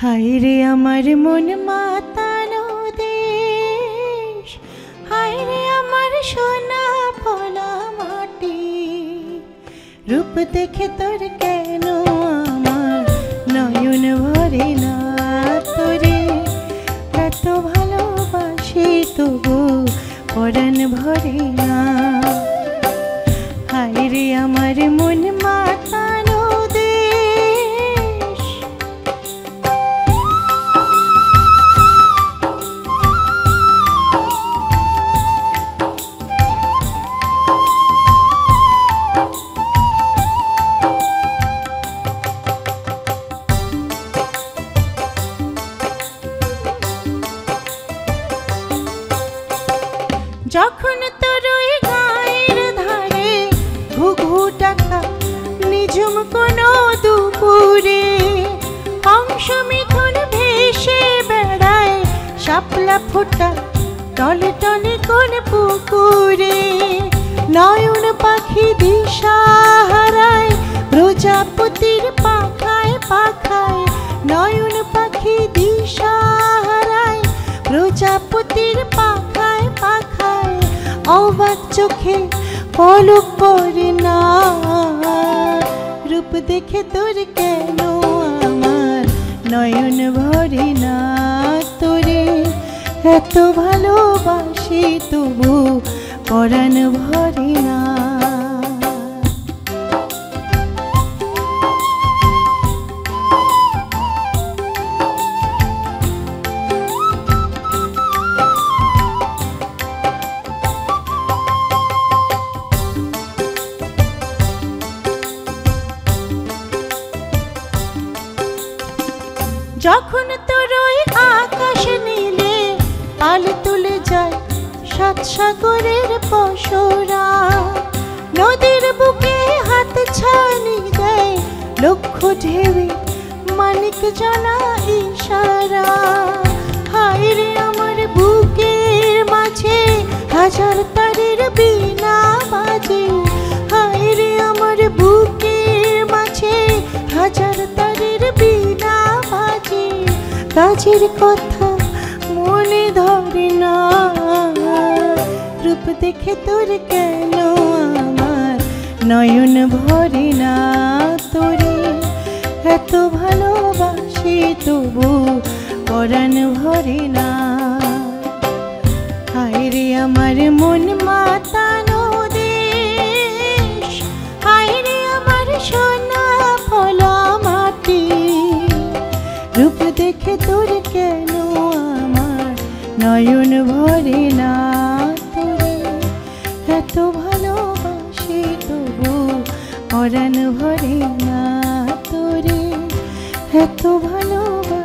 হায় রে আমার মন মাতানো দেশ, হায় রে আমার সোনা ফলা মাটি। রূপ দেখে তোর কেন আমার নয়ন ভরে না, তোরে এত ভালোবাসি তবু পরাণ ভরে না। হায় রে আমার মন মাতানো দেশ। যখন তোর ওই গায়ের ধারে ঘুঘু ডাকা নিঝুম কোনো দুপুরে, হংস মিথুন ভেসে বেড়ায় শাপলা ফোটা টলে টলে কোন পুকুরে, নয়ন পাখি দিশা হারায় প্রজাপতির পাখায় পাখায়, নয়ন পাখি দিশা হারায় প্রজাপতির পাখায় পাখায়, অবাক চোখে পলক পড়ে না। রূপ দেখে তোর কেন আমার নয়ন ভরে না, তোরে এত ভালোবাসি তবু পরাণ ভরে না। যখন তোর ওই আকাশ নীলে পাল তুলে যায় সাত সাগরের পশরা, নদীর বুকে হাত ছানি দেয় লক্ষ ঢেউয়ে মানিক জানা ইশারা। হায় রে আমার বুকের মাঝে হাজার তারের বীণা বাজে, হায় রে আমার বুকের মাঝে হাজার তারের বীণা বাজে, কাজের কথা মনে ধরে না। রূপ দেখে তোর কেন আমার নয়ন ভরে না, তোরে এত ভালোবাসি তবু পরাণ ভরে না। হায় রে আমার মন মাতানো দেশ, হায় রে আমার সোনা ফলা মাটি। রূপ দেখে তোর কেন আমার নয়ন ভরে না, তোরে এত ভালোবাসি তবু পরাণ ভরে না, তোরে এত ভালোবাসি।